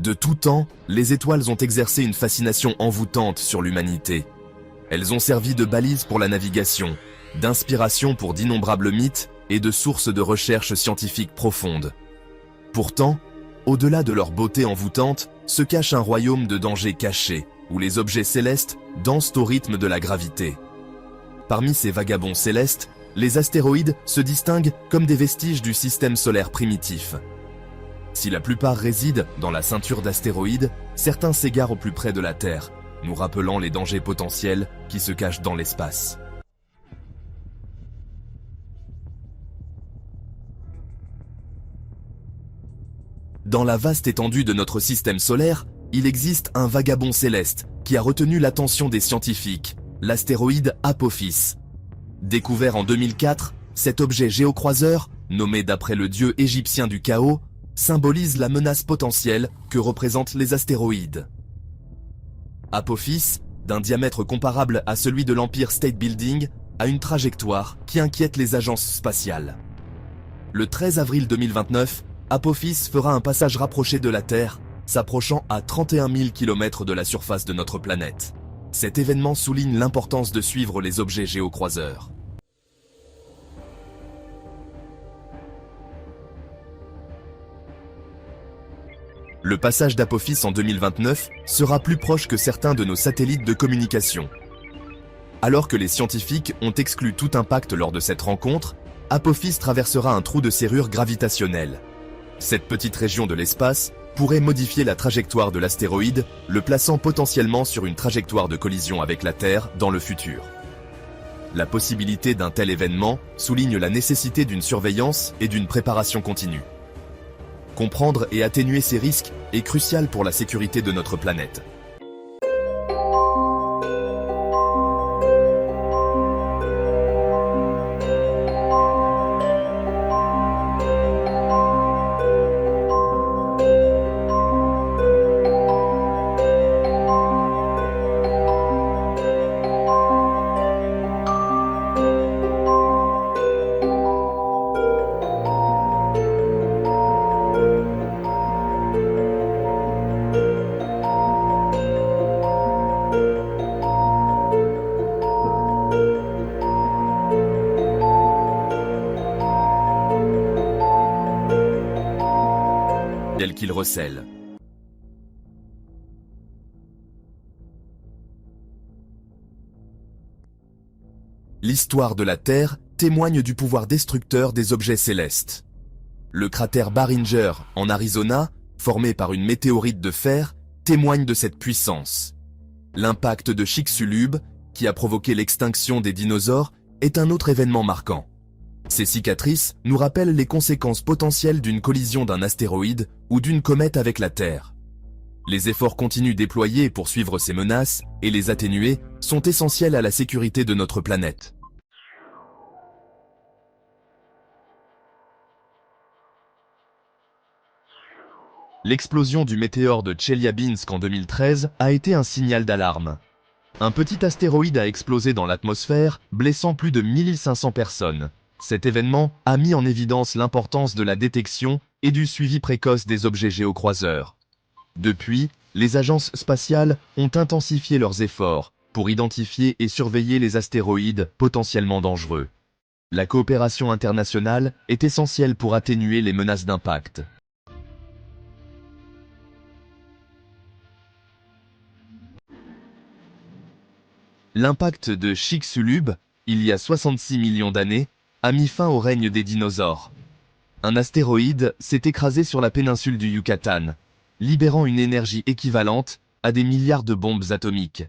De tout temps, les étoiles ont exercé une fascination envoûtante sur l'humanité. Elles ont servi de balises pour la navigation, d'inspiration pour d'innombrables mythes et de sources de recherche scientifique profonde. Pourtant, au-delà de leur beauté envoûtante, se cache un royaume de dangers cachés, où les objets célestes dansent au rythme de la gravité. Parmi ces vagabonds célestes, les astéroïdes se distinguent comme des vestiges du système solaire primitif. Si la plupart résident dans la ceinture d'astéroïdes, certains s'égarent au plus près de la Terre, nous rappelant les dangers potentiels qui se cachent dans l'espace. Dans la vaste étendue de notre système solaire, il existe un vagabond céleste qui a retenu l'attention des scientifiques, l'astéroïde Apophis. Découvert en 2004, cet objet géocroiseur, nommé d'après le dieu égyptien du chaos, symbolise la menace potentielle que représentent les astéroïdes. Apophis, d'un diamètre comparable à celui de l'Empire State Building, a une trajectoire qui inquiète les agences spatiales. Le 13 avril 2029, Apophis fera un passage rapproché de la Terre, s'approchant à 31 000 km de la surface de notre planète. Cet événement souligne l'importance de suivre les objets géocroiseurs. Le passage d'Apophis en 2029 sera plus proche que certains de nos satellites de communication. Alors que les scientifiques ont exclu tout impact lors de cette rencontre, Apophis traversera un trou de serrure gravitationnel. Cette petite région de l'espace pourrait modifier la trajectoire de l'astéroïde, le plaçant potentiellement sur une trajectoire de collision avec la Terre dans le futur. La possibilité d'un tel événement souligne la nécessité d'une surveillance et d'une préparation continue. Comprendre et atténuer ces risques est crucial pour la sécurité de notre planète. Qu'il recèle. L'histoire de la Terre témoigne du pouvoir destructeur des objets célestes. Le cratère Barringer, en Arizona, formé par une météorite de fer, témoigne de cette puissance. L'impact de Chicxulub, qui a provoqué l'extinction des dinosaures, est un autre événement marquant. Ces cicatrices nous rappellent les conséquences potentielles d'une collision d'un astéroïde ou d'une comète avec la Terre. Les efforts continus déployés pour suivre ces menaces et les atténuer sont essentiels à la sécurité de notre planète. L'explosion du météore de Tcheliabinsk en 2013 a été un signal d'alarme. Un petit astéroïde a explosé dans l'atmosphère, blessant plus de 1500 personnes. Cet événement a mis en évidence l'importance de la détection et du suivi précoce des objets géocroiseurs. Depuis, les agences spatiales ont intensifié leurs efforts pour identifier et surveiller les astéroïdes potentiellement dangereux. La coopération internationale est essentielle pour atténuer les menaces d'impact. L'impact de Chicxulub, il y a 66 millions d'années, a mis fin au règne des dinosaures. Un astéroïde s'est écrasé sur la péninsule du Yucatan, libérant une énergie équivalente à des milliards de bombes atomiques.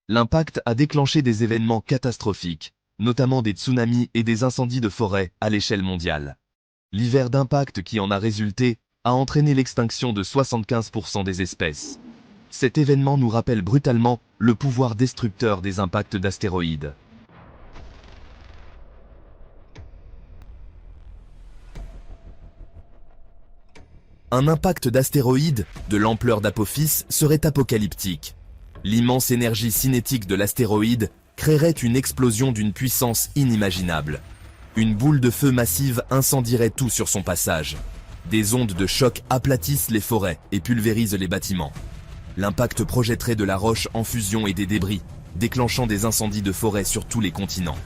L'impact a déclenché des événements catastrophiques, notamment des tsunamis et des incendies de forêt à l'échelle mondiale. L'hiver d'impact qui en a résulté a entraîné l'extinction de 75% des espèces. Cet événement nous rappelle brutalement le pouvoir destructeur des impacts d'astéroïdes. Un impact d'astéroïde de l'ampleur d'Apophis serait apocalyptique. L'immense énergie cinétique de l'astéroïde créerait une explosion d'une puissance inimaginable. Une boule de feu massive incendierait tout sur son passage. Des ondes de choc aplatissent les forêts et pulvérisent les bâtiments. L'impact projetterait de la roche en fusion et des débris, déclenchant des incendies de forêt sur tous les continents.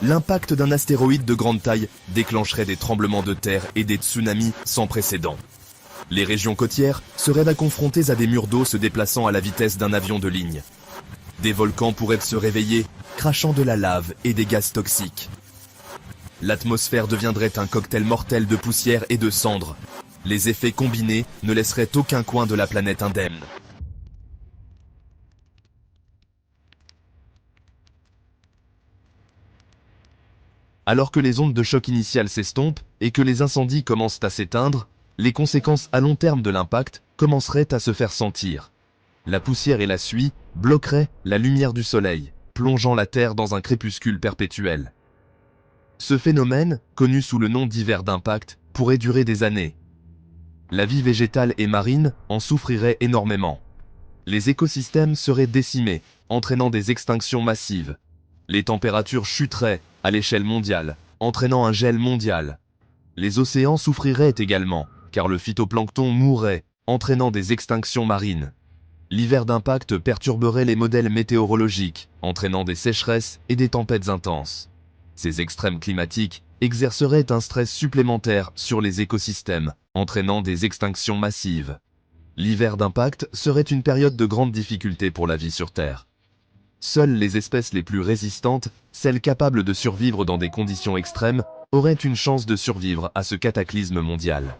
L'impact d'un astéroïde de grande taille déclencherait des tremblements de terre et des tsunamis sans précédent. Les régions côtières seraient confrontées à des murs d'eau se déplaçant à la vitesse d'un avion de ligne. Des volcans pourraient se réveiller, crachant de la lave et des gaz toxiques. L'atmosphère deviendrait un cocktail mortel de poussière et de cendres. Les effets combinés ne laisseraient aucun coin de la planète indemne. Alors que les ondes de choc initiales s'estompent et que les incendies commencent à s'éteindre, les conséquences à long terme de l'impact commenceraient à se faire sentir. La poussière et la suie bloqueraient la lumière du soleil, plongeant la Terre dans un crépuscule perpétuel. Ce phénomène, connu sous le nom d'hiver d'impact, pourrait durer des années. La vie végétale et marine en souffrirait énormément. Les écosystèmes seraient décimés, entraînant des extinctions massives. Les températures chuteraient à l'échelle mondiale, entraînant un gel mondial. Les océans souffriraient également, car le phytoplancton mourrait, entraînant des extinctions marines. L'hiver d'impact perturberait les modèles météorologiques, entraînant des sécheresses et des tempêtes intenses. Ces extrêmes climatiques exerceraient un stress supplémentaire sur les écosystèmes, entraînant des extinctions massives. L'hiver d'impact serait une période de grande difficulté pour la vie sur Terre. Seules les espèces les plus résistantes, celles capables de survivre dans des conditions extrêmes, auraient une chance de survivre à ce cataclysme mondial.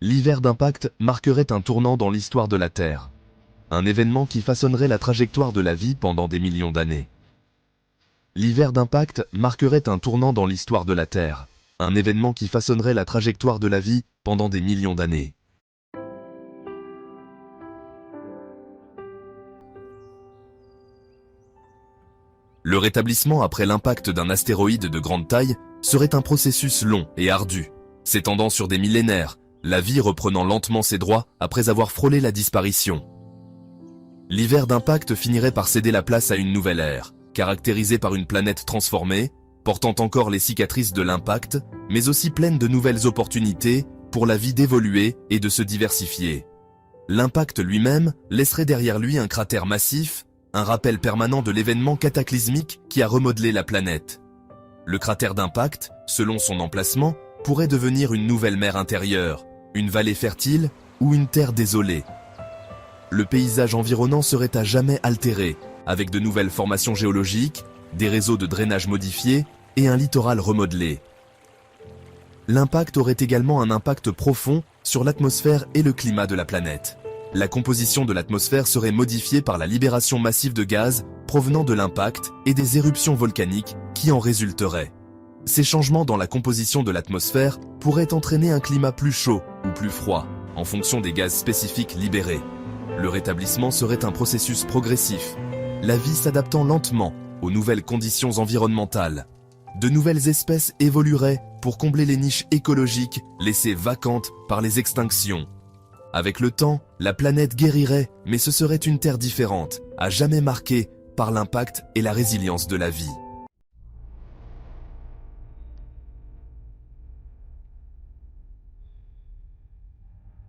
L'hiver d'impact marquerait un tournant dans l'histoire de la Terre. Un événement qui façonnerait la trajectoire de la vie pendant des millions d'années. L'hiver d'impact marquerait un tournant dans l'histoire de la Terre. Un événement qui façonnerait la trajectoire de la vie pendant des millions d'années. Le rétablissement après l'impact d'un astéroïde de grande taille serait un processus long et ardu, s'étendant sur des millénaires, la vie reprenant lentement ses droits après avoir frôlé la disparition. L'hiver d'impact finirait par céder la place à une nouvelle ère, caractérisée par une planète transformée, portant encore les cicatrices de l'impact, mais aussi pleine de nouvelles opportunités pour la vie d'évoluer et de se diversifier. L'impact lui-même laisserait derrière lui un cratère massif, un rappel permanent de l'événement cataclysmique qui a remodelé la planète. Le cratère d'impact, selon son emplacement, pourrait devenir une nouvelle mer intérieure, une vallée fertile ou une terre désolée. Le paysage environnant serait à jamais altéré, avec de nouvelles formations géologiques, des réseaux de drainage modifiés et un littoral remodelé. L'impact aurait également un impact profond sur l'atmosphère et le climat de la planète. La composition de l'atmosphère serait modifiée par la libération massive de gaz provenant de l'impact et des éruptions volcaniques qui en résulteraient. Ces changements dans la composition de l'atmosphère pourraient entraîner un climat plus chaud ou plus froid, en fonction des gaz spécifiques libérés. Le rétablissement serait un processus progressif, la vie s'adaptant lentement aux nouvelles conditions environnementales. De nouvelles espèces évolueraient pour combler les niches écologiques laissées vacantes par les extinctions. Avec le temps, la planète guérirait, mais ce serait une Terre différente, à jamais marquée par l'impact et la résilience de la vie.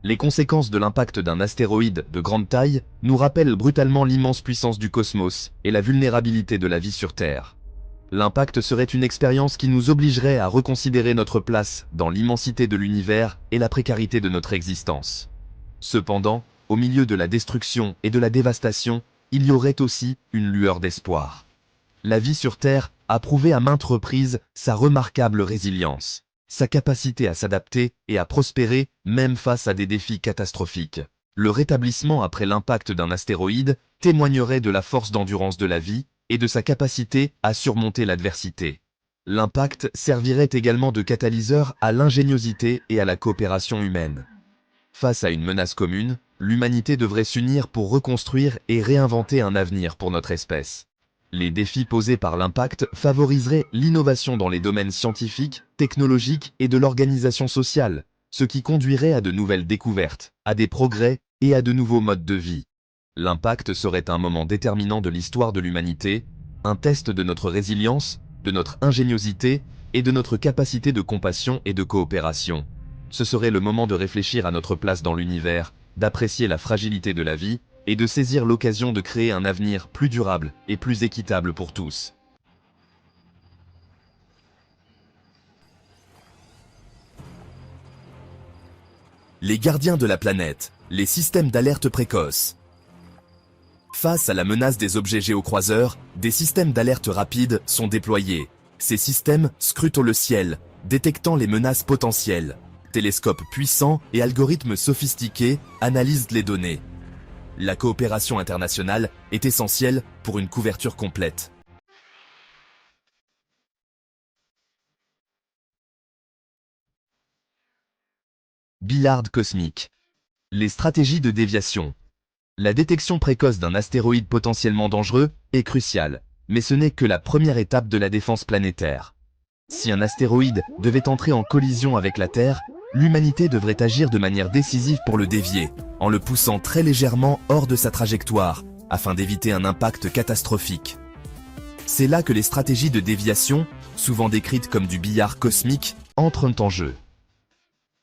Les conséquences de l'impact d'un astéroïde de grande taille nous rappellent brutalement l'immense puissance du cosmos et la vulnérabilité de la vie sur Terre. L'impact serait une expérience qui nous obligerait à reconsidérer notre place dans l'immensité de l'univers et la précarité de notre existence. Cependant, au milieu de la destruction et de la dévastation, il y aurait aussi une lueur d'espoir. La vie sur Terre a prouvé à maintes reprises sa remarquable résilience, sa capacité à s'adapter et à prospérer même face à des défis catastrophiques. Le rétablissement après l'impact d'un astéroïde témoignerait de la force d'endurance de la vie et de sa capacité à surmonter l'adversité. L'impact servirait également de catalyseur à l'ingéniosité et à la coopération humaine. Face à une menace commune, l'humanité devrait s'unir pour reconstruire et réinventer un avenir pour notre espèce. Les défis posés par l'impact favoriseraient l'innovation dans les domaines scientifiques, technologiques et de l'organisation sociale, ce qui conduirait à de nouvelles découvertes, à des progrès et à de nouveaux modes de vie. L'impact serait un moment déterminant de l'histoire de l'humanité, un test de notre résilience, de notre ingéniosité et de notre capacité de compassion et de coopération. Ce serait le moment de réfléchir à notre place dans l'univers, d'apprécier la fragilité de la vie et de saisir l'occasion de créer un avenir plus durable et plus équitable pour tous. Les gardiens de la planète, les systèmes d'alerte précoce. Face à la menace des objets géocroiseurs, des systèmes d'alerte rapide sont déployés. Ces systèmes scrutent le ciel, détectant les menaces potentielles. Télescopes puissants et algorithmes sophistiqués analysent les données. La coopération internationale est essentielle pour une couverture complète. Billard cosmique. Les stratégies de déviation. La détection précoce d'un astéroïde potentiellement dangereux est cruciale, mais ce n'est que la première étape de la défense planétaire. Si un astéroïde devait entrer en collision avec la Terre, l'humanité devrait agir de manière décisive pour le dévier, en le poussant très légèrement hors de sa trajectoire, afin d'éviter un impact catastrophique. C'est là que les stratégies de déviation, souvent décrites comme du billard cosmique, entrent en jeu.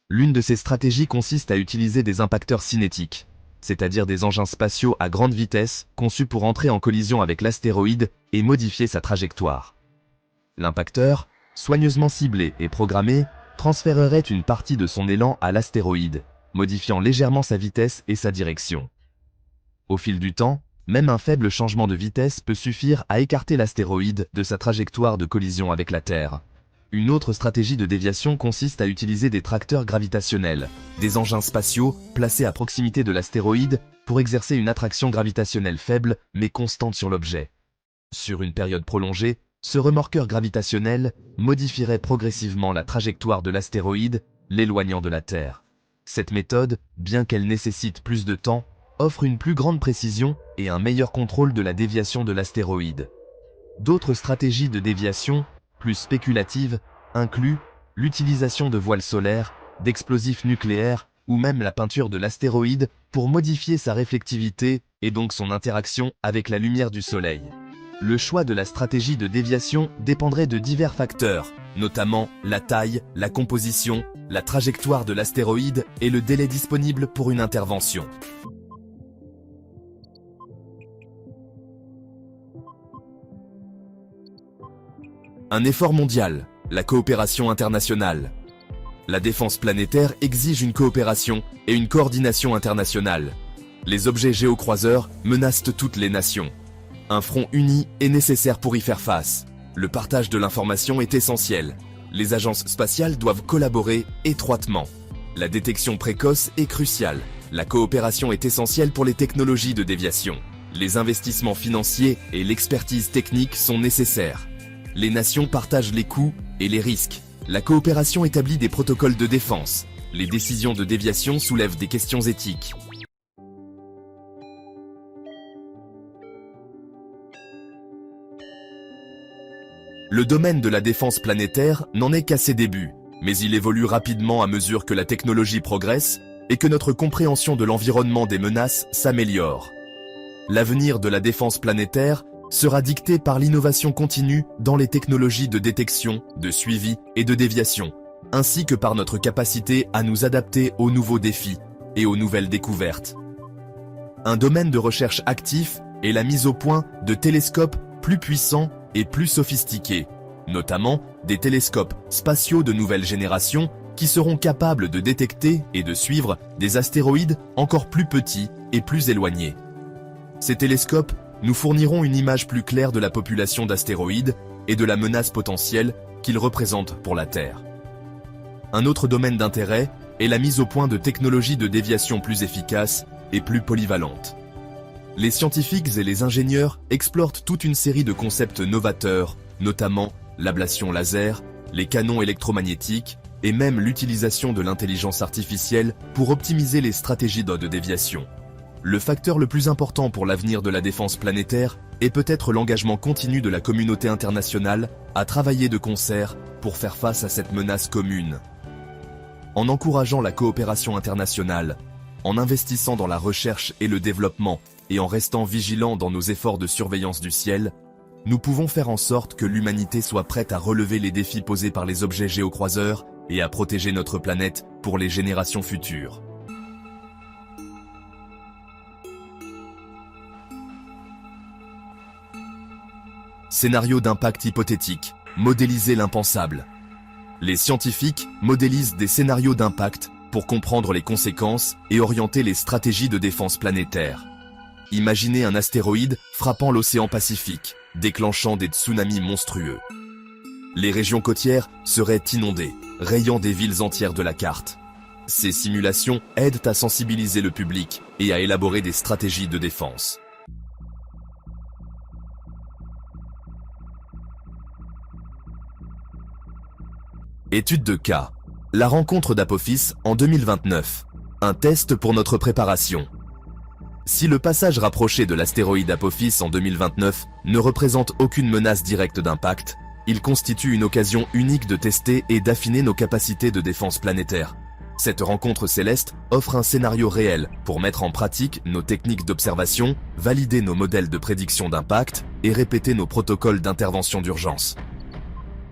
L'une de ces stratégies consiste à utiliser des impacteurs cinétiques, c'est-à-dire des engins spatiaux à grande vitesse conçus pour entrer en collision avec l'astéroïde et modifier sa trajectoire. L'impacteur, soigneusement ciblé et programmé, transférerait une partie de son élan à l'astéroïde, modifiant légèrement sa vitesse et sa direction. Au fil du temps, même un faible changement de vitesse peut suffire à écarter l'astéroïde de sa trajectoire de collision avec la Terre. Une autre stratégie de déviation consiste à utiliser des tracteurs gravitationnels, des engins spatiaux placés à proximité de l'astéroïde pour exercer une attraction gravitationnelle faible mais constante sur l'objet. Sur une période prolongée, ce remorqueur gravitationnel modifierait progressivement la trajectoire de l'astéroïde, l'éloignant de la Terre. Cette méthode, bien qu'elle nécessite plus de temps, offre une plus grande précision et un meilleur contrôle de la déviation de l'astéroïde. D'autres stratégies de déviation, plus spéculatives, incluent l'utilisation de voiles solaires, d'explosifs nucléaires ou même la peinture de l'astéroïde pour modifier sa réflectivité et donc son interaction avec la lumière du Soleil. Le choix de la stratégie de déviation dépendrait de divers facteurs, notamment la taille, la composition, la trajectoire de l'astéroïde et le délai disponible pour une intervention. Un effort mondial, la coopération internationale. La défense planétaire exige une coopération et une coordination internationale. Les objets géocroiseurs menacent toutes les nations. Un front uni est nécessaire pour y faire face. Le partage de l'information est essentiel. Les agences spatiales doivent collaborer étroitement. La détection précoce est cruciale. La coopération est essentielle pour les technologies de déviation. Les investissements financiers et l'expertise technique sont nécessaires. Les nations partagent les coûts et les risques. La coopération établit des protocoles de défense. Les décisions de déviation soulèvent des questions éthiques. Le domaine de la défense planétaire n'en est qu'à ses débuts, mais il évolue rapidement à mesure que la technologie progresse et que notre compréhension de l'environnement des menaces s'améliore. L'avenir de la défense planétaire sera dicté par l'innovation continue dans les technologies de détection, de suivi et de déviation, ainsi que par notre capacité à nous adapter aux nouveaux défis et aux nouvelles découvertes. Un domaine de recherche actif est la mise au point de télescopes plus puissants et plus sophistiqués, notamment des télescopes spatiaux de nouvelle génération qui seront capables de détecter et de suivre des astéroïdes encore plus petits et plus éloignés. Ces télescopes nous fourniront une image plus claire de la population d'astéroïdes et de la menace potentielle qu'ils représentent pour la Terre. Un autre domaine d'intérêt est la mise au point de technologies de déviation plus efficaces et plus polyvalentes. Les scientifiques et les ingénieurs explorent toute une série de concepts novateurs, notamment l'ablation laser, les canons électromagnétiques et même l'utilisation de l'intelligence artificielle pour optimiser les stratégies de déviation. Le facteur le plus important pour l'avenir de la défense planétaire est peut-être l'engagement continu de la communauté internationale à travailler de concert pour faire face à cette menace commune. En encourageant la coopération internationale, en investissant dans la recherche et le développement et en restant vigilants dans nos efforts de surveillance du ciel, nous pouvons faire en sorte que l'humanité soit prête à relever les défis posés par les objets géocroiseurs et à protéger notre planète pour les générations futures. Scénario d'impact hypothétique, modéliser l'impensable. Les scientifiques modélisent des scénarios d'impact pour comprendre les conséquences et orienter les stratégies de défense planétaire. Imaginez un astéroïde frappant l'océan Pacifique, déclenchant des tsunamis monstrueux. Les régions côtières seraient inondées, rayant des villes entières de la carte. Ces simulations aident à sensibiliser le public et à élaborer des stratégies de défense. Étude de cas. La rencontre d'Apophis en 2029. Un test pour notre préparation. Si le passage rapproché de l'astéroïde Apophis en 2029 ne représente aucune menace directe d'impact, il constitue une occasion unique de tester et d'affiner nos capacités de défense planétaire. Cette rencontre céleste offre un scénario réel pour mettre en pratique nos techniques d'observation, valider nos modèles de prédiction d'impact et répéter nos protocoles d'intervention d'urgence.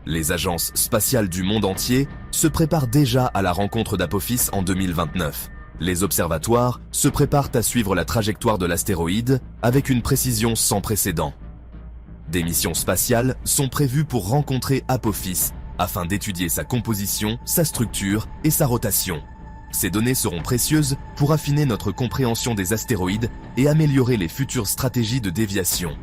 Les agences spatiales du monde entier se préparent déjà à la rencontre d'Apophis en 2029. Les observatoires se préparent à suivre la trajectoire de l'astéroïde avec une précision sans précédent. Des missions spatiales sont prévues pour rencontrer Apophis afin d'étudier sa composition, sa structure et sa rotation. Ces données seront précieuses pour affiner notre compréhension des astéroïdes et améliorer les futures stratégies de déviation.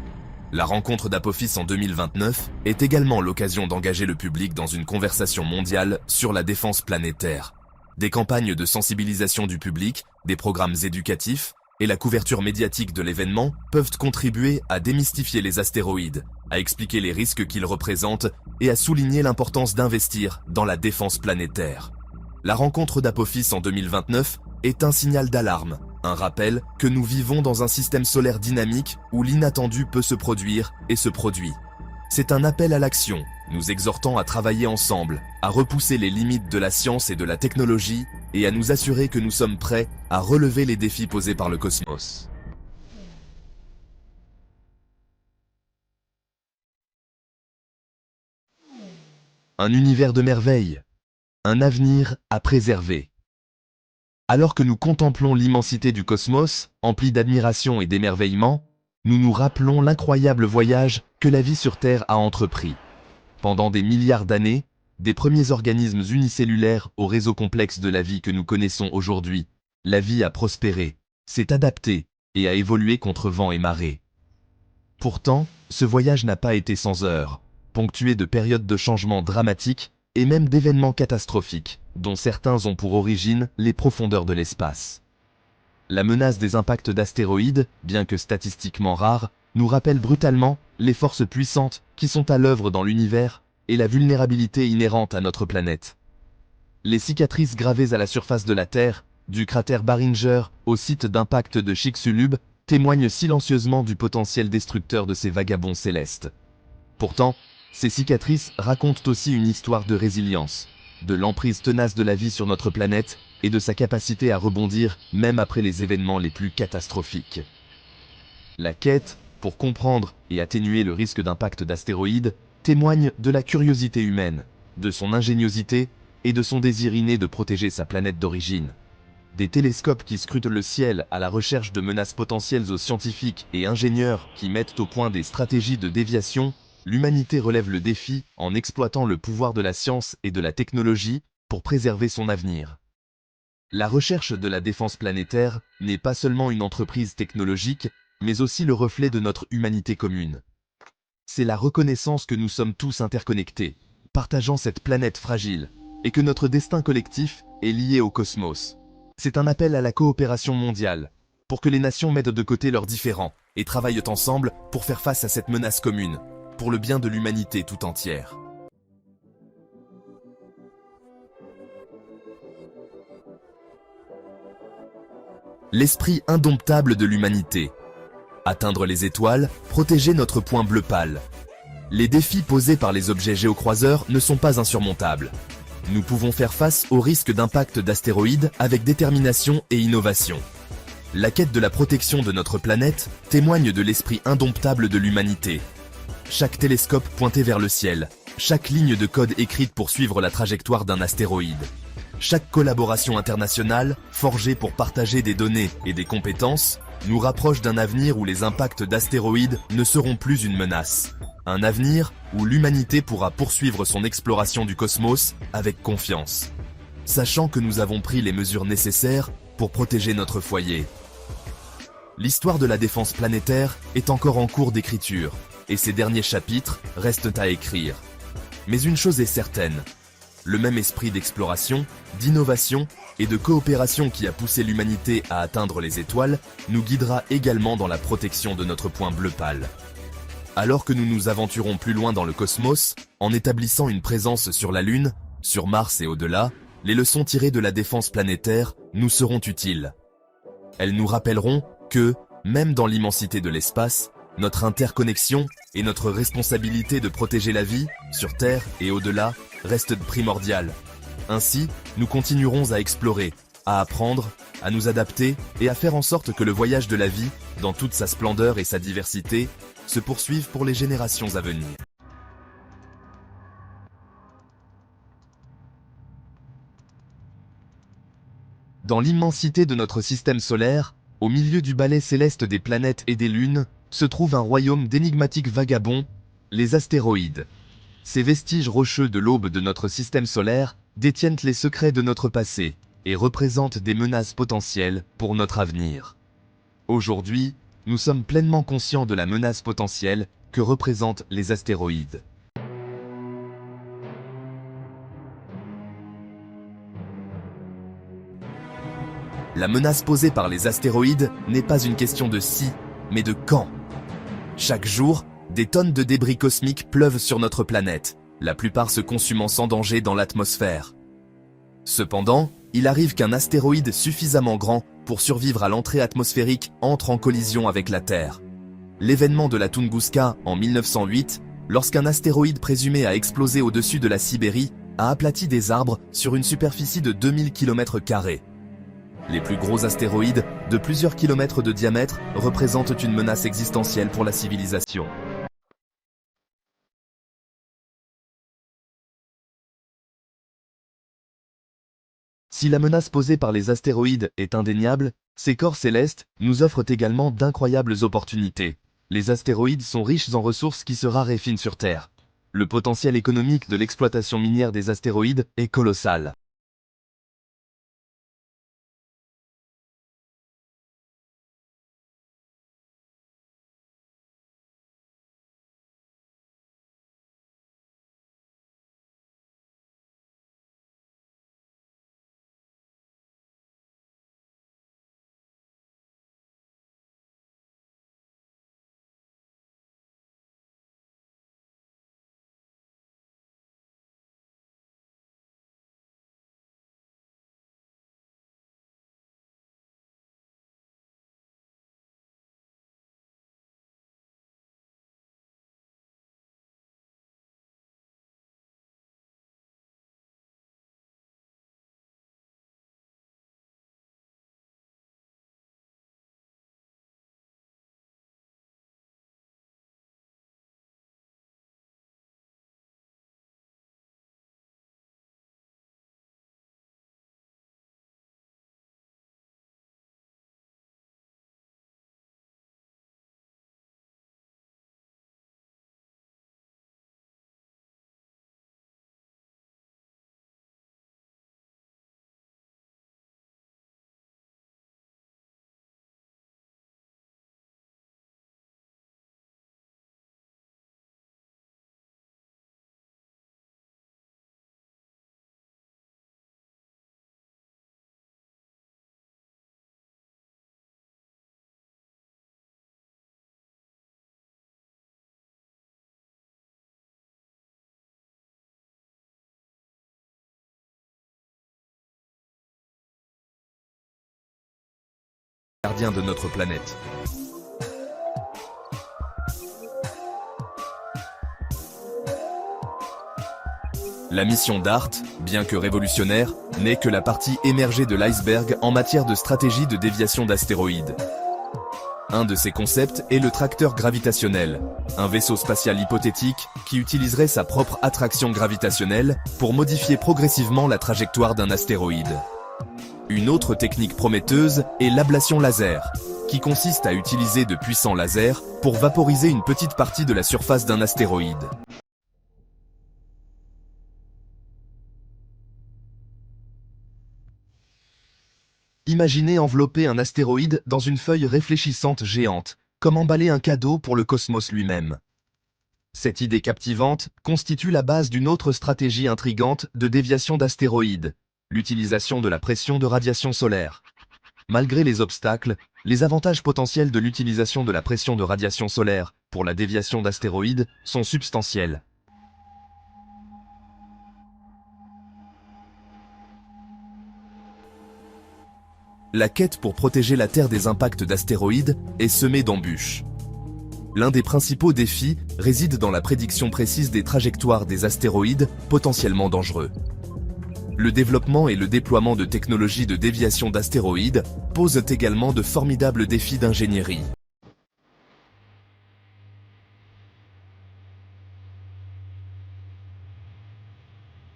La rencontre d'Apophis en 2029 est également l'occasion d'engager le public dans une conversation mondiale sur la défense planétaire. Des campagnes de sensibilisation du public, des programmes éducatifs et la couverture médiatique de l'événement peuvent contribuer à démystifier les astéroïdes, à expliquer les risques qu'ils représentent et à souligner l'importance d'investir dans la défense planétaire. La rencontre d'Apophis en 2029 est un signal d'alarme, un rappel que nous vivons dans un système solaire dynamique où l'inattendu peut se produire et se produit. C'est un appel à l'action, nous exhortant à travailler ensemble, à repousser les limites de la science et de la technologie et à nous assurer que nous sommes prêts à relever les défis posés par le cosmos. Un univers de merveilles, un avenir à préserver. Alors que nous contemplons l'immensité du cosmos, empli d'admiration et d'émerveillement, nous nous rappelons l'incroyable voyage que la vie sur Terre a entrepris. Pendant des milliards d'années, des premiers organismes unicellulaires au réseau complexe de la vie que nous connaissons aujourd'hui, la vie a prospéré, s'est adaptée et a évolué contre vent et marée. Pourtant, ce voyage n'a pas été sans heurts, ponctué de périodes de changements dramatiques et même d'événements catastrophiques, dont certains ont pour origine les profondeurs de l'espace. La menace des impacts d'astéroïdes, bien que statistiquement rare, nous rappelle brutalement les forces puissantes qui sont à l'œuvre dans l'univers et la vulnérabilité inhérente à notre planète. Les cicatrices gravées à la surface de la Terre, du cratère Barringer au site d'impact de Chicxulub, témoignent silencieusement du potentiel destructeur de ces vagabonds célestes. Pourtant, ces cicatrices racontent aussi une histoire de résilience, de l'emprise tenace de la vie sur notre planète et de sa capacité à rebondir même après les événements les plus catastrophiques. La quête, pour comprendre et atténuer le risque d'impact d'astéroïdes, témoigne de la curiosité humaine, de son ingéniosité et de son désir inné de protéger sa planète d'origine. Des télescopes qui scrutent le ciel à la recherche de menaces potentielles aux scientifiques et ingénieurs qui mettent au point des stratégies de déviation, l'humanité relève le défi en exploitant le pouvoir de la science et de la technologie pour préserver son avenir. La recherche de la défense planétaire n'est pas seulement une entreprise technologique, mais aussi le reflet de notre humanité commune. C'est la reconnaissance que nous sommes tous interconnectés, partageant cette planète fragile, et que notre destin collectif est lié au cosmos. C'est un appel à la coopération mondiale, pour que les nations mettent de côté leurs différends et travaillent ensemble pour faire face à cette menace commune, pour le bien de l'humanité tout entière. L'esprit indomptable de l'humanité. Atteindre les étoiles, protéger notre point bleu pâle. Les défis posés par les objets géocroiseurs ne sont pas insurmontables. Nous pouvons faire face au risque d'impact d'astéroïdes avec détermination et innovation. La quête de la protection de notre planète témoigne de l'esprit indomptable de l'humanité. chaque télescope pointé vers le ciel, chaque ligne de code écrite pour suivre la trajectoire d'un astéroïde. Chaque collaboration internationale, forgée pour partager des données et des compétences, nous rapproche d'un avenir où les impacts d'astéroïdes ne seront plus une menace. Un avenir où l'humanité pourra poursuivre son exploration du cosmos avec confiance, sachant que nous avons pris les mesures nécessaires pour protéger notre foyer. L'histoire de la défense planétaire est encore en cours d'écriture, et ses derniers chapitres restent à écrire. Mais une chose est certaine, le même esprit d'exploration, d'innovation et de coopération qui a poussé l'humanité à atteindre les étoiles nous guidera également dans la protection de notre point bleu pâle. Alors que nous nous aventurons plus loin dans le cosmos, en établissant une présence sur la Lune, sur Mars et au-delà, les leçons tirées de la défense planétaire nous seront utiles. Elles nous rappelleront que, même dans l'immensité de l'espace, notre interconnexion et notre responsabilité de protéger la vie, sur Terre et au-delà, restent primordiales. Ainsi, nous continuerons à explorer, à apprendre, à nous adapter et à faire en sorte que le voyage de la vie, dans toute sa splendeur et sa diversité, se poursuive pour les générations à venir. Dans l'immensité de notre système solaire, au milieu du balai céleste des planètes et des lunes, se trouve un royaume d'énigmatiques vagabonds, les astéroïdes. Ces vestiges rocheux de l'aube de notre système solaire détiennent les secrets de notre passé et représentent des menaces potentielles pour notre avenir. Aujourd'hui, nous sommes pleinement conscients de la menace potentielle que représentent les astéroïdes. La menace posée par les astéroïdes n'est pas une question de si, mais de quand. Chaque jour, des tonnes de débris cosmiques pleuvent sur notre planète, la plupart se consumant sans danger dans l'atmosphère. Cependant, il arrive qu'un astéroïde suffisamment grand pour survivre à l'entrée atmosphérique entre en collision avec la Terre. L'événement de la Tunguska en 1908, lorsqu'un astéroïde présumé a explosé au-dessus de la Sibérie, a aplati des arbres sur une superficie de 2000 km². Les plus gros astéroïdes, de plusieurs kilomètres de diamètre, représentent une menace existentielle pour la civilisation. Si la menace posée par les astéroïdes est indéniable, ces corps célestes nous offrent également d'incroyables opportunités. Les astéroïdes sont riches en ressources qui se raréfinent sur Terre. Le potentiel économique de l'exploitation minière des astéroïdes est colossal. Gardien de notre planète. La mission DART, bien que révolutionnaire, n'est que la partie émergée de l'iceberg en matière de stratégie de déviation d'astéroïdes. Un de ces concepts est le tracteur gravitationnel, un vaisseau spatial hypothétique qui utiliserait sa propre attraction gravitationnelle pour modifier progressivement la trajectoire d'un astéroïde. Une autre technique prometteuse est l'ablation laser, qui consiste à utiliser de puissants lasers pour vaporiser une petite partie de la surface d'un astéroïde. Imaginez envelopper un astéroïde dans une feuille réfléchissante géante, comme emballer un cadeau pour le cosmos lui-même. Cette idée captivante constitue la base d'une autre stratégie intrigante de déviation d'astéroïdes, l'utilisation de la pression de radiation solaire. Malgré les obstacles, les avantages potentiels de l'utilisation de la pression de radiation solaire pour la déviation d'astéroïdes sont substantiels. La quête pour protéger la Terre des impacts d'astéroïdes est semée d'embûches. L'un des principaux défis réside dans la prédiction précise des trajectoires des astéroïdes potentiellement dangereux. Le développement et le déploiement de technologies de déviation d'astéroïdes posent également de formidables défis d'ingénierie.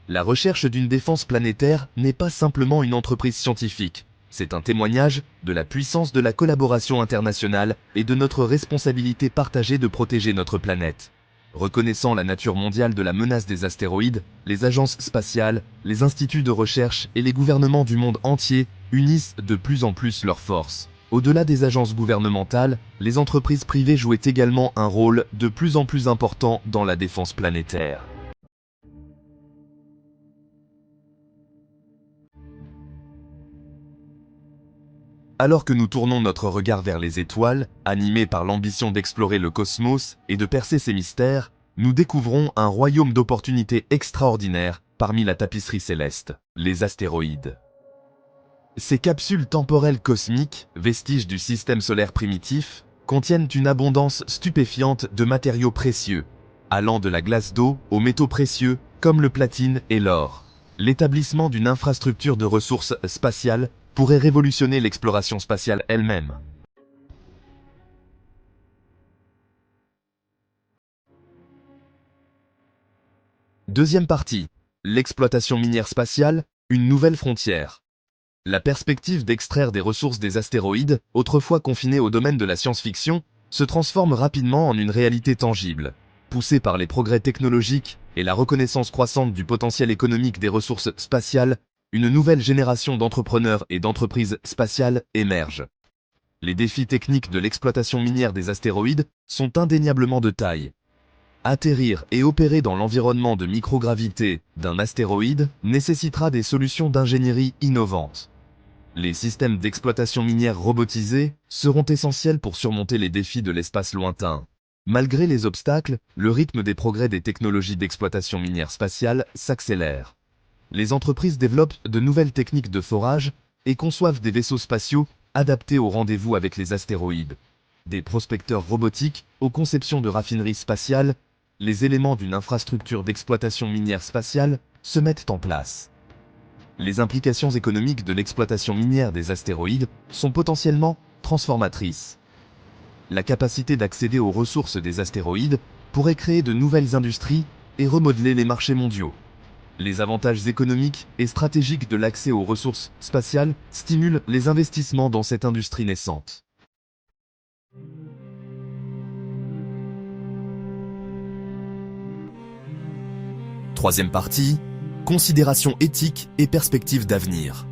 La recherche d'une défense planétaire n'est pas simplement une entreprise scientifique. C'est un témoignage de la puissance de la collaboration internationale et de notre responsabilité partagée de protéger notre planète. Reconnaissant la nature mondiale de la menace des astéroïdes, les agences spatiales, les instituts de recherche et les gouvernements du monde entier unissent de plus en plus leurs forces. Au-delà des agences gouvernementales, les entreprises privées jouent également un rôle de plus en plus important dans la défense planétaire. Alors que nous tournons notre regard vers les étoiles, animés par l'ambition d'explorer le cosmos et de percer ses mystères, nous découvrons un royaume d'opportunités extraordinaires parmi la tapisserie céleste, les astéroïdes. Ces capsules temporelles cosmiques, vestiges du système solaire primitif, contiennent une abondance stupéfiante de matériaux précieux, allant de la glace d'eau aux métaux précieux comme le platine et l'or. L'établissement d'une infrastructure de ressources spatiales pourrait révolutionner l'exploration spatiale elle-même. Deuxième partie. L'exploitation minière spatiale, une nouvelle frontière. La perspective d'extraire des ressources des astéroïdes, autrefois confinées au domaine de la science-fiction, se transforme rapidement en une réalité tangible. Poussée par les progrès technologiques et la reconnaissance croissante du potentiel économique des ressources spatiales, une nouvelle génération d'entrepreneurs et d'entreprises spatiales émerge. Les défis techniques de l'exploitation minière des astéroïdes sont indéniablement de taille. Atterrir et opérer dans l'environnement de microgravité d'un astéroïde nécessitera des solutions d'ingénierie innovantes. Les systèmes d'exploitation minière robotisés seront essentiels pour surmonter les défis de l'espace lointain. Malgré les obstacles, le rythme des progrès des technologies d'exploitation minière spatiale s'accélère. Les entreprises développent de nouvelles techniques de forage et conçoivent des vaisseaux spatiaux adaptés au rendez-vous avec les astéroïdes. Des prospecteurs robotiques aux conceptions de raffineries spatiales, les éléments d'une infrastructure d'exploitation minière spatiale se mettent en place. Les implications économiques de l'exploitation minière des astéroïdes sont potentiellement transformatrices. La capacité d'accéder aux ressources des astéroïdes pourrait créer de nouvelles industries et remodeler les marchés mondiaux. Les avantages économiques et stratégiques de l'accès aux ressources spatiales stimulent les investissements dans cette industrie naissante. Troisième partie, considérations éthiques et perspectives d'avenir.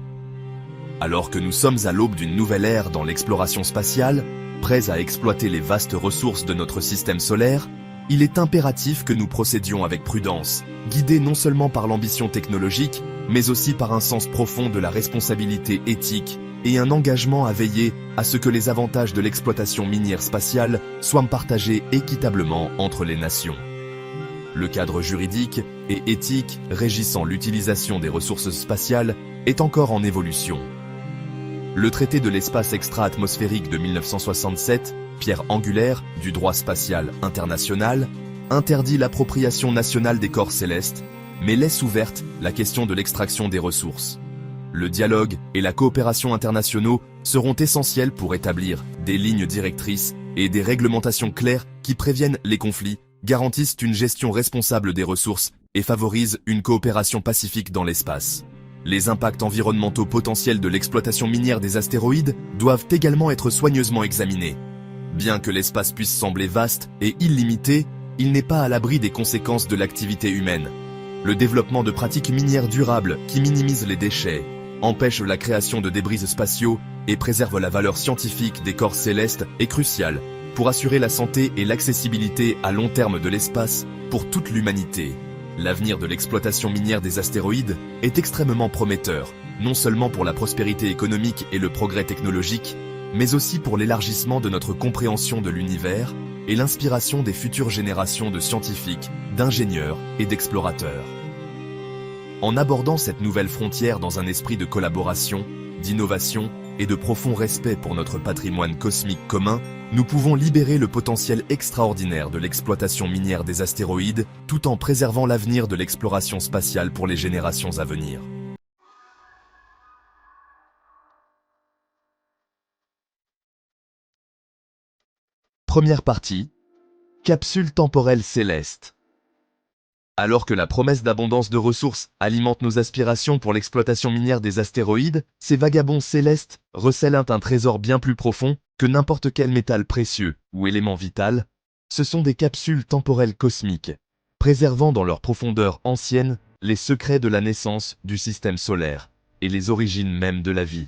Alors que nous sommes à l'aube d'une nouvelle ère dans l'exploration spatiale, prêts à exploiter les vastes ressources de notre système solaire, il est impératif que nous procédions avec prudence, guidés non seulement par l'ambition technologique, mais aussi par un sens profond de la responsabilité éthique et un engagement à veiller à ce que les avantages de l'exploitation minière spatiale soient partagés équitablement entre les nations. Le cadre juridique et éthique régissant l'utilisation des ressources spatiales est encore en évolution. Le traité de l'espace extra-atmosphérique de 1967, pierre angulaire du droit spatial international, interdit l'appropriation nationale des corps célestes, mais laisse ouverte la question de l'extraction des ressources. Le dialogue et la coopération internationaux seront essentiels pour établir des lignes directrices et des réglementations claires qui préviennent les conflits, garantissent une gestion responsable des ressources et favorisent une coopération pacifique dans l'espace. Les impacts environnementaux potentiels de l'exploitation minière des astéroïdes doivent également être soigneusement examinés. Bien que l'espace puisse sembler vaste et illimité, il n'est pas à l'abri des conséquences de l'activité humaine. Le développement de pratiques minières durables qui minimisent les déchets, empêchent la création de débris spatiaux et préservent la valeur scientifique des corps célestes est crucial pour assurer la santé et l'accessibilité à long terme de l'espace pour toute l'humanité. L'avenir de l'exploitation minière des astéroïdes est extrêmement prometteur, non seulement pour la prospérité économique et le progrès technologique, mais aussi pour l'élargissement de notre compréhension de l'univers et l'inspiration des futures générations de scientifiques, d'ingénieurs et d'explorateurs. En abordant cette nouvelle frontière dans un esprit de collaboration, d'innovation et de profond respect pour notre patrimoine cosmique commun, nous pouvons libérer le potentiel extraordinaire de l'exploitation minière des astéroïdes tout en préservant l'avenir de l'exploration spatiale pour les générations à venir. Première partie. Capsule temporelle céleste. Alors que la promesse d'abondance de ressources alimente nos aspirations pour l'exploitation minière des astéroïdes, ces vagabonds célestes recèlent un trésor bien plus profond que n'importe quel métal précieux ou élément vital. Ce sont des capsules temporelles cosmiques, préservant dans leur profondeur ancienne les secrets de la naissance du système solaire et les origines même de la vie.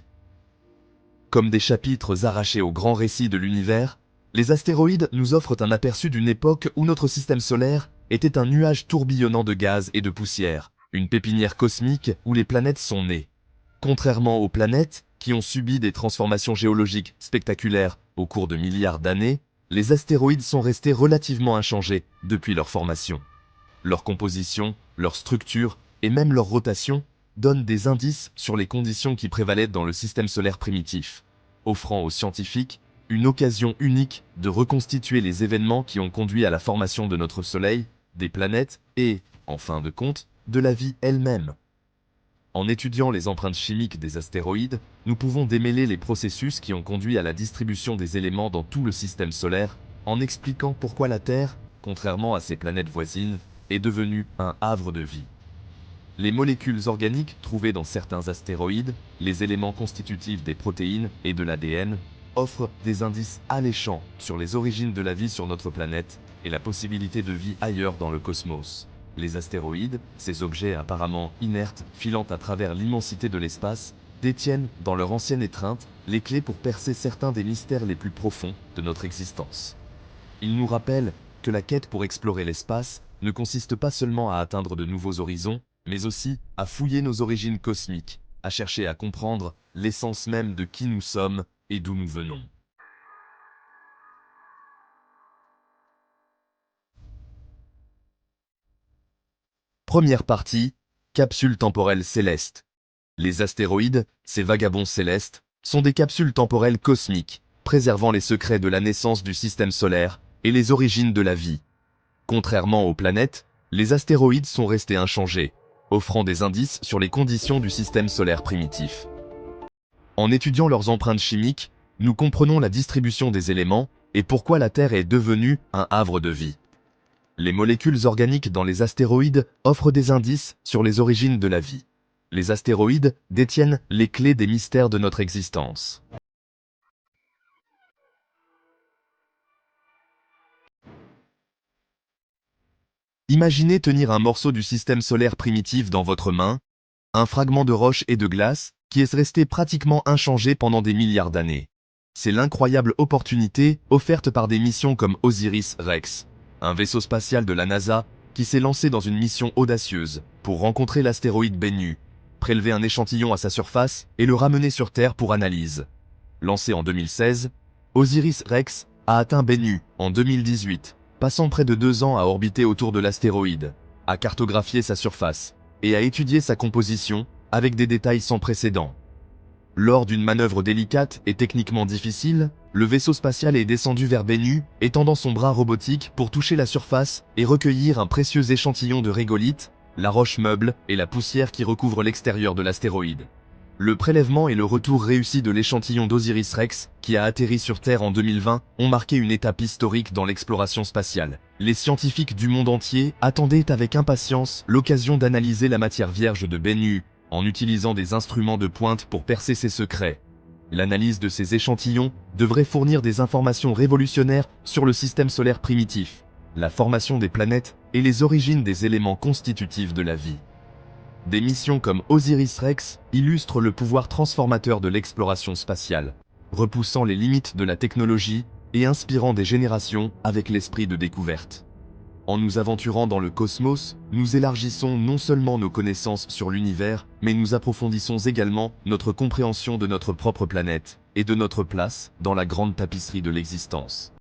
Comme des chapitres arrachés au grand récit de l'univers, les astéroïdes nous offrent un aperçu d'une époque où notre système solaire était un nuage tourbillonnant de gaz et de poussière, une pépinière cosmique où les planètes sont nées. Contrairement aux planètes, qui ont subi des transformations géologiques spectaculaires au cours de milliards d'années, les astéroïdes sont restés relativement inchangés depuis leur formation. Leur composition, leur structure et même leur rotation donnent des indices sur les conditions qui prévalaient dans le système solaire primitif, offrant aux scientifiques une occasion unique de reconstituer les événements qui ont conduit à la formation de notre Soleil, des planètes et, en fin de compte, de la vie elle-même. En étudiant les empreintes chimiques des astéroïdes, nous pouvons démêler les processus qui ont conduit à la distribution des éléments dans tout le système solaire, en expliquant pourquoi la Terre, contrairement à ses planètes voisines, est devenue un havre de vie. Les molécules organiques trouvées dans certains astéroïdes, les éléments constitutifs des protéines et de l'ADN, offrent des indices alléchants sur les origines de la vie sur notre planète et la possibilité de vie ailleurs dans le cosmos. Les astéroïdes, ces objets apparemment inertes filant à travers l'immensité de l'espace, détiennent, dans leur ancienne étreinte, les clés pour percer certains des mystères les plus profonds de notre existence. Ils nous rappellent que la quête pour explorer l'espace ne consiste pas seulement à atteindre de nouveaux horizons, mais aussi à fouiller nos origines cosmiques, à chercher à comprendre l'essence même de qui nous sommes et d'où nous venons. Première partie, capsule temporelle céleste. Les astéroïdes, ces vagabonds célestes, sont des capsules temporelles cosmiques, préservant les secrets de la naissance du système solaire et les origines de la vie. Contrairement aux planètes, les astéroïdes sont restés inchangés, offrant des indices sur les conditions du système solaire primitif. En étudiant leurs empreintes chimiques, nous comprenons la distribution des éléments et pourquoi la Terre est devenue un havre de vie. Les molécules organiques dans les astéroïdes offrent des indices sur les origines de la vie. Les astéroïdes détiennent les clés des mystères de notre existence. Imaginez tenir un morceau du système solaire primitif dans votre main, un fragment de roche et de glace qui est resté pratiquement inchangé pendant des milliards d'années. C'est l'incroyable opportunité offerte par des missions comme OSIRIS-REx, un vaisseau spatial de la NASA qui s'est lancé dans une mission audacieuse pour rencontrer l'astéroïde Bennu, prélever un échantillon à sa surface et le ramener sur Terre pour analyse. Lancé en 2016, OSIRIS-REx a atteint Bennu en 2018, passant près de 2 ans à orbiter autour de l'astéroïde, à cartographier sa surface et à étudier sa composition avec des détails sans précédent. Lors d'une manœuvre délicate et techniquement difficile, le vaisseau spatial est descendu vers Bennu, étendant son bras robotique pour toucher la surface et recueillir un précieux échantillon de régolithe, la roche meuble et la poussière qui recouvre l'extérieur de l'astéroïde. Le prélèvement et le retour réussi de l'échantillon d'Osiris-Rex, qui a atterri sur Terre en 2020, ont marqué une étape historique dans l'exploration spatiale. Les scientifiques du monde entier attendaient avec impatience l'occasion d'analyser la matière vierge de Bennu, en utilisant des instruments de pointe pour percer ses secrets. L'analyse de ces échantillons devrait fournir des informations révolutionnaires sur le système solaire primitif, la formation des planètes et les origines des éléments constitutifs de la vie. Des missions comme Osiris-Rex illustrent le pouvoir transformateur de l'exploration spatiale, repoussant les limites de la technologie et inspirant des générations avec l'esprit de découverte. En nous aventurant dans le cosmos, nous élargissons non seulement nos connaissances sur l'univers, mais nous approfondissons également notre compréhension de notre propre planète et de notre place dans la grande tapisserie de l'existence.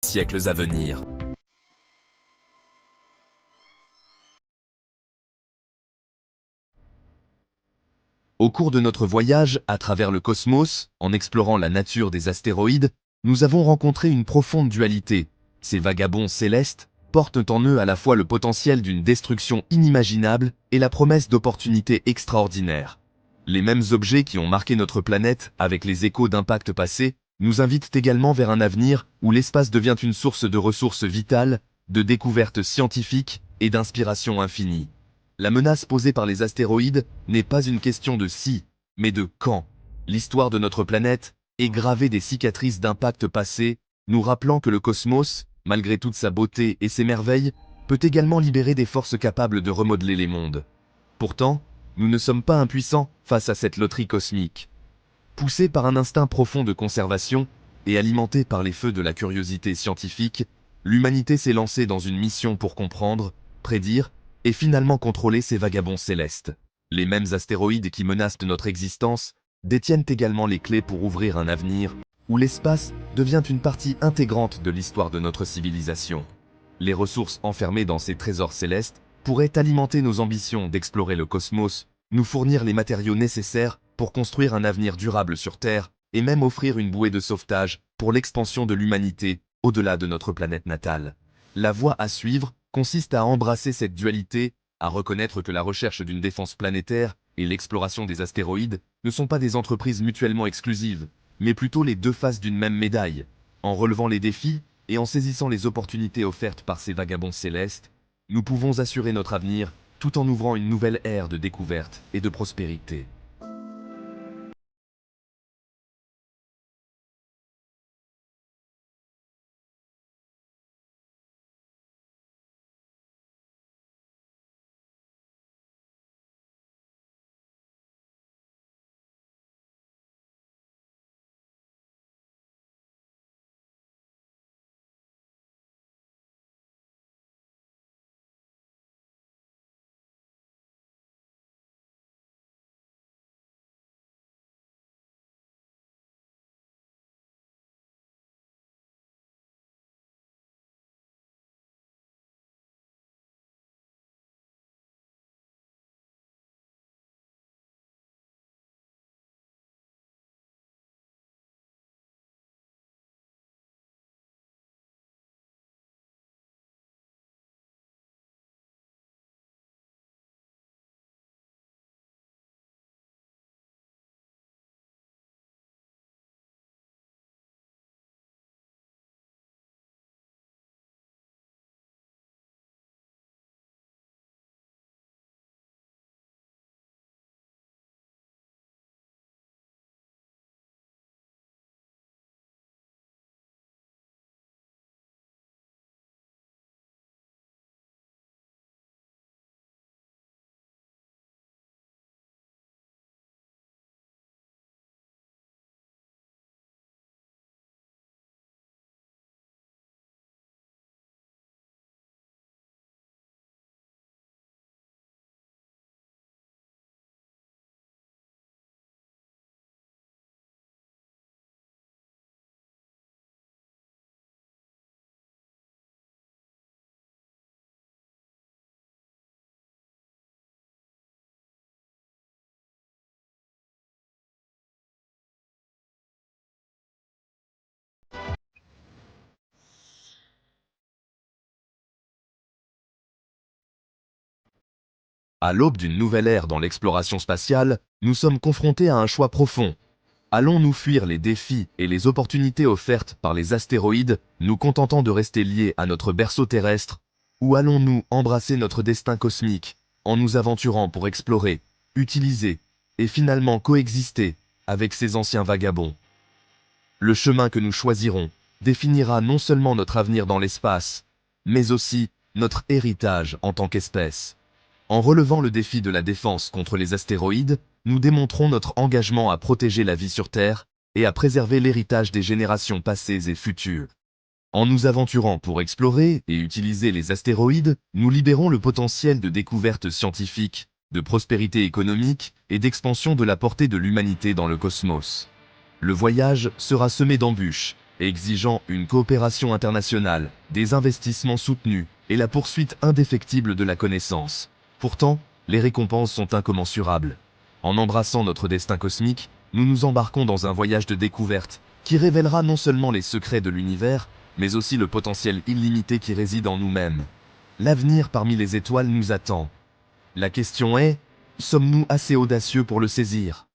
Siècles à venir. Au cours de notre voyage à travers le cosmos, en explorant la nature des astéroïdes, nous avons rencontré une profonde dualité. Ces vagabonds célestes portent en eux à la fois le potentiel d'une destruction inimaginable et la promesse d'opportunités extraordinaires. Les mêmes objets qui ont marqué notre planète avec les échos d'impacts passés nous invitent également vers un avenir où l'espace devient une source de ressources vitales, de découvertes scientifiques et d'inspiration infinie. La menace posée par les astéroïdes n'est pas une question de si, mais de quand. L'histoire de notre planète est gravée des cicatrices d'impacts passés, nous rappelant que le cosmos, malgré toute sa beauté et ses merveilles, peut également libérer des forces capables de remodeler les mondes. Pourtant, nous ne sommes pas impuissants face à cette loterie cosmique. Poussés par un instinct profond de conservation et alimentés par les feux de la curiosité scientifique, l'humanité s'est lancée dans une mission pour comprendre, prédire et finalement contrôler ces vagabonds célestes. Les mêmes astéroïdes qui menacent notre existence détiennent également les clés pour ouvrir un avenir où l'espace devient une partie intégrante de l'histoire de notre civilisation. Les ressources enfermées dans ces trésors célestes pourraient alimenter nos ambitions d'explorer le cosmos, nous fournir les matériaux nécessaires pour construire un avenir durable sur Terre et même offrir une bouée de sauvetage pour l'expansion de l'humanité au-delà de notre planète natale. La voie à suivre consiste à embrasser cette dualité, à reconnaître que la recherche d'une défense planétaire et l'exploration des astéroïdes ne sont pas des entreprises mutuellement exclusives, mais plutôt les deux faces d'une même médaille. En relevant les défis et en saisissant les opportunités offertes par ces vagabonds célestes, nous pouvons assurer notre avenir tout en ouvrant une nouvelle ère de découverte et de prospérité. À l'aube d'une nouvelle ère dans l'exploration spatiale, nous sommes confrontés à un choix profond. Allons-nous fuir les défis et les opportunités offertes par les astéroïdes, nous contentant de rester liés à notre berceau terrestre, ou allons-nous embrasser notre destin cosmique, en nous aventurant pour explorer, utiliser, et finalement coexister avec ces anciens vagabonds? Le chemin que nous choisirons définira non seulement notre avenir dans l'espace, mais aussi notre héritage en tant qu'espèce. En relevant le défi de la défense contre les astéroïdes, nous démontrons notre engagement à protéger la vie sur Terre et à préserver l'héritage des générations passées et futures. En nous aventurant pour explorer et utiliser les astéroïdes, nous libérons le potentiel de découverte scientifique, de prospérité économique et d'expansion de la portée de l'humanité dans le cosmos. Le voyage sera semé d'embûches, exigeant une coopération internationale, des investissements soutenus et la poursuite indéfectible de la connaissance. Pourtant, les récompenses sont incommensurables. En embrassant notre destin cosmique, nous nous embarquons dans un voyage de découverte qui révélera non seulement les secrets de l'univers, mais aussi le potentiel illimité qui réside en nous-mêmes. L'avenir parmi les étoiles nous attend. La question est, sommes-nous assez audacieux pour le saisir ?